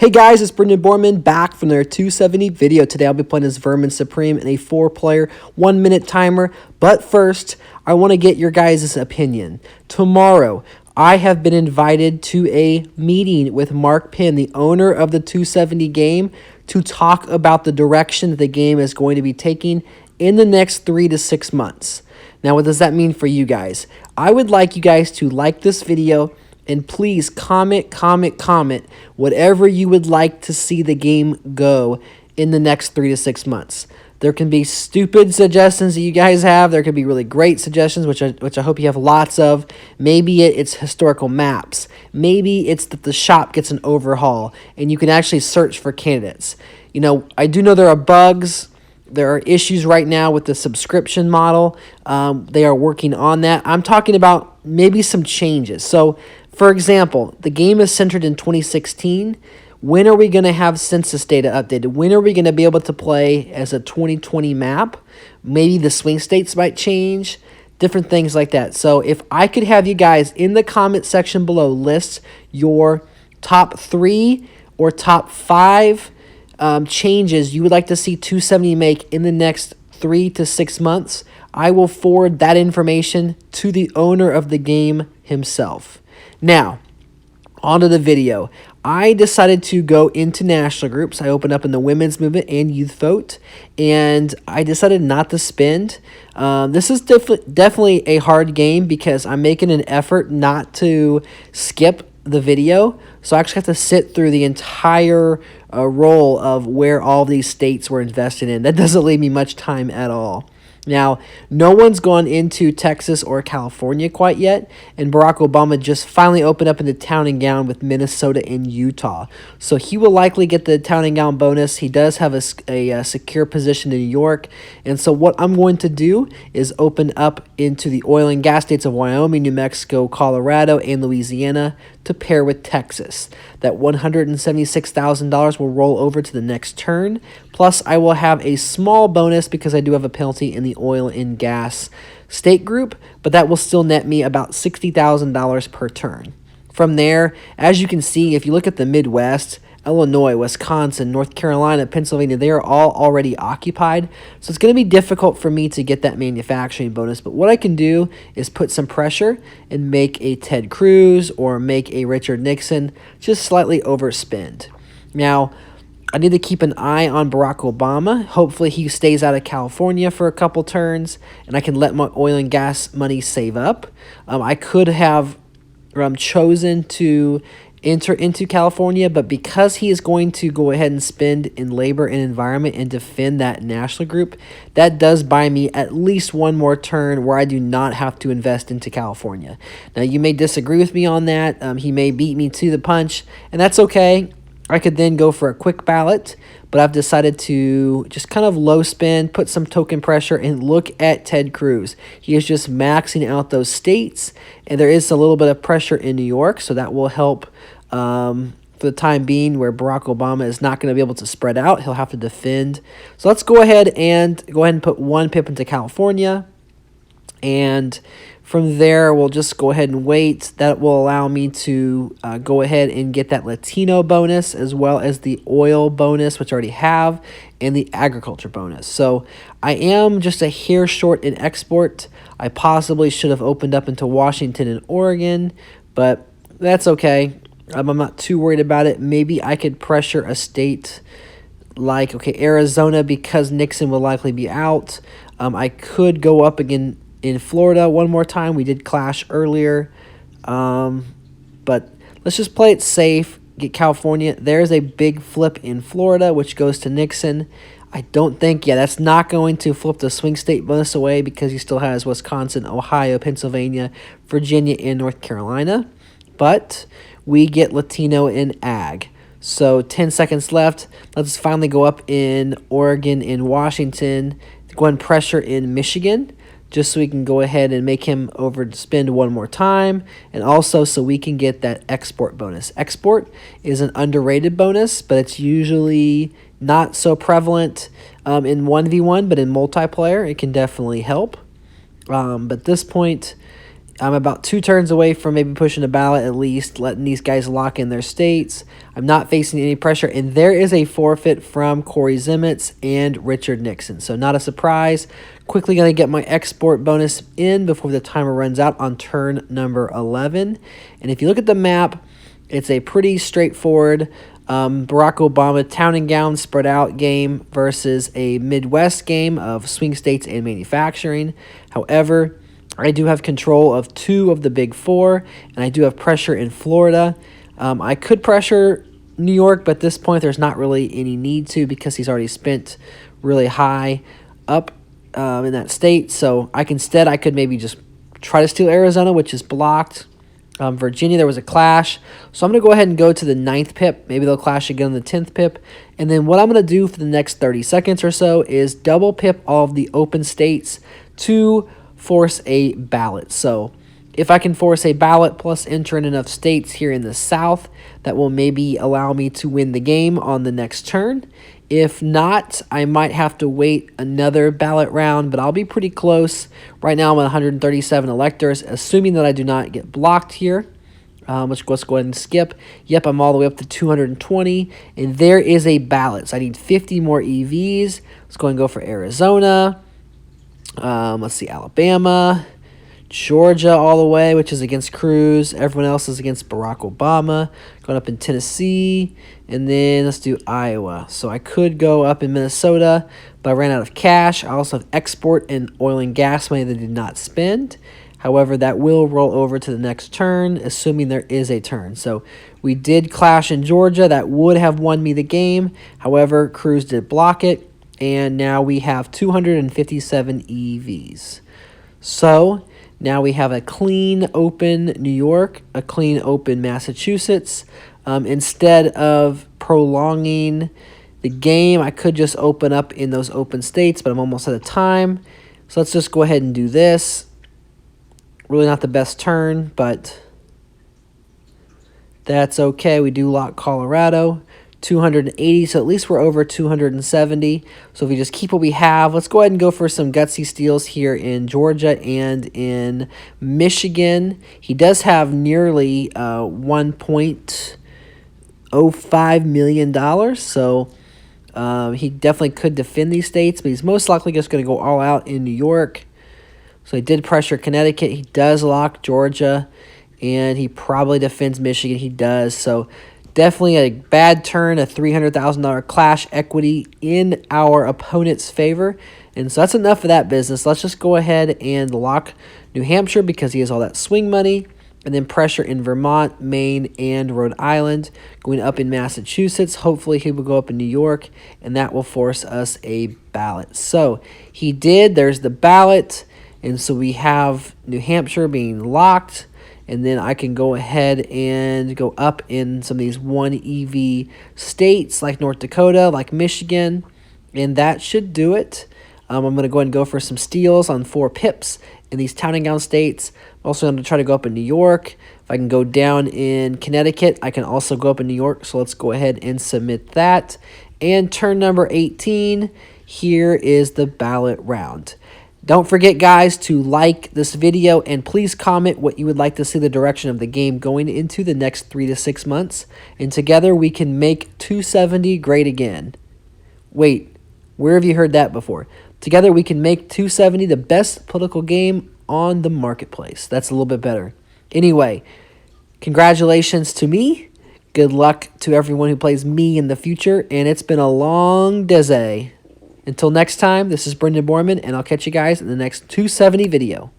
Hey guys, it's Brendan Borman back from their 270 video. Today I'll be playing as Vermin Supreme in a 4-player, 1-minute timer. But first, I want to get your guys' opinion. Tomorrow, I have been invited to a meeting with Mark Penn, the owner of the 270 game, to talk about the direction that the game is going to be taking in the next 3 to 6 months. Now, what does that mean for you guys? I would like you guys to like this video, and please comment whatever you would like to see the game go in the next 3 to 6 months. There can be stupid suggestions that you guys have. There could be really great suggestions, which I hope you have lots of. Maybe it's historical maps. Maybe it's that the shop gets an overhaul and you can actually search for candidates. You know, I do know there are bugs. There are issues right now with the subscription model. They are working on that. I'm talking about maybe some changes. So, for example, the game is centered in 2016. When are we going to have census data updated? When are we going to be able to play as a 2020 map? Maybe the swing states might change, different things like that. So if I could have you guys in the comment section below list your top 3 or top 5 changes you would like to see 270 make in the next 3 to 6 months, I will forward that information to the owner of the game himself. Now, onto the video. I decided to go into national groups. I opened up in the women's movement and youth vote, and I decided not to spend. This is definitely a hard game because I'm making an effort not to skip the video. So I actually have to sit through the entire roll of where all these states were invested in. That doesn't leave me much time at all. Now, no one's gone into Texas or California quite yet, and Barack Obama just finally opened up in the town and gown with Minnesota and Utah. So he will likely get the town and gown bonus. He does have a secure position in New York, and so what I'm going to do is open up into the oil and gas states of Wyoming, New Mexico, Colorado, and Louisiana to pair with Texas. That $176,000 will roll over to the next turn. Plus, I will have a small bonus because I do have a penalty in the oil and gas state group, but that will still net me about $60,000 per turn. From there, as you can see, if you look at the Midwest, Illinois, Wisconsin, North Carolina, Pennsylvania, they are all already occupied. So it's going to be difficult for me to get that manufacturing bonus. But what I can do is put some pressure and make a Ted Cruz or make a Richard Nixon just slightly overspend. Now, I need to keep an eye on Barack Obama. Hopefully he stays out of California for a couple turns, and I can let my oil and gas money save up. I could have chosen to enter into California, but because he is going to go ahead and spend in labor and environment and defend that national group, that does buy me at least one more turn where I do not have to invest into California. Now, you may disagree with me on that. He may beat me to the punch, and that's okay. I could then go for a quick ballot, but I've decided to just kind of low spend, put some token pressure, and look at Ted Cruz. He is just maxing out those states, and there is a little bit of pressure in New York, so that will help for the time being where Barack Obama is not going to be able to spread out. He'll have to defend. So let's go ahead and put one pip into California, and from there, we'll just go ahead and wait. That will allow me to go ahead and get that Latino bonus as well as the oil bonus, which I already have, and the agriculture bonus. So I am just a hair short in export. I possibly should have opened up into Washington and Oregon, but that's okay. I'm not too worried about it. Maybe I could pressure a state like, Arizona, because Nixon will likely be out. I could go up again in Florida one more time. We did clash earlier, but let's just play it safe, get California. There's a big flip in Florida, which goes to Nixon. I don't think, that's not going to flip the swing state bonus away because he still has Wisconsin, Ohio, Pennsylvania, Virginia, and North Carolina. But we get Latino and ag. So 10 seconds left. Let's finally go up in Oregon and Washington. Go ahead and pressure in Michigan, just so we can go ahead and make him overspend one more time, and also so we can get that export bonus. Export is an underrated bonus, but it's usually not so prevalent in 1v1, but in multiplayer, it can definitely help. But at this point, I'm about 2 turns away from maybe pushing a ballot at least, letting these guys lock in their states. I'm not facing any pressure, and there is a forfeit from Corey Zimitz and Richard Nixon. So not a surprise. Quickly going to get my export bonus in before the timer runs out on turn number 11. And if you look at the map, it's a pretty straightforward Barack Obama town and gown spread out game versus a Midwest game of swing states and manufacturing. However, I do have control of 2 of the big 4, and I do have pressure in Florida. I could pressure New York, but at this point there's not really any need to because he's already spent really high up in that state. So I could maybe just try to steal Arizona, which is blocked. Virginia, there was a clash. So I'm going to go ahead and go to the 9th pip. Maybe they'll clash again on the 10th pip. And then what I'm going to do for the next 30 seconds or so is double pip all of the open states to force a ballot. So if I can force a ballot plus enter in enough states here in the South, that will maybe allow me to win the game on the next turn. If not, I might have to wait another ballot round, but I'll be pretty close. Right now I'm at 137 electors, assuming that I do not get blocked here. Let's go ahead and skip. Yep, I'm all the way up to 220, and there is a ballot. So I need 50 more EVs. Let's go ahead and go for Arizona. Let's see, Alabama, Georgia all the way, which is against Cruz. Everyone else is against Barack Obama. Going up in Tennessee, and then let's do Iowa. So I could go up in Minnesota, but I ran out of cash. I also have export and oil and gas money that I did not spend. However, that will roll over to the next turn, assuming there is a turn. So we did clash in Georgia. That would have won me the game. However, Cruz did block it. And now we have 257 EVs. So now we have a clean open New York, a clean open Massachusetts. Instead of prolonging the game, I could just open up in those open states, but I'm almost out of time. So let's just go ahead and do this. Really not the best turn, but that's okay. We do lock Colorado. 280, so at least we're over 270. So if we just keep what we have, let's go ahead and go for some gutsy steals here in Georgia and in Michigan. He does have nearly $1.05 million, so he definitely could defend these states, but he's most likely just going to go all out in New York. So he did pressure Connecticut. He does lock Georgia, and he probably defends Michigan. He does, so definitely a bad turn, a $300,000 clash equity in our opponent's favor. And so that's enough of that business. Let's just go ahead and lock New Hampshire because he has all that swing money. And then pressure in Vermont, Maine, and Rhode Island. Going up in Massachusetts. Hopefully he will go up in New York. And that will force us a ballot. So he did. There's the ballot. And so we have New Hampshire being locked. And then I can go ahead and go up in some of these 1 EV states like North Dakota, like Michigan. And that should do it. I'm going to go ahead and go for some steals on 4 pips in these town and gown states. I'm also going to try to go up in New York. If I can go down in Connecticut, I can also go up in New York. So let's go ahead and submit that. And turn number 18, here is the ballot round. Don't forget, guys, to like this video and please comment what you would like to see the direction of the game going into the next 3 to 6 months. And together we can make 270 great again. Wait, where have you heard that before? Together we can make 270 the best political game on the marketplace. That's a little bit better. Anyway, congratulations to me. Good luck to everyone who plays me in the future. And it's been a long day. Until next time, this is Brendan Borman, and I'll catch you guys in the next 270 video.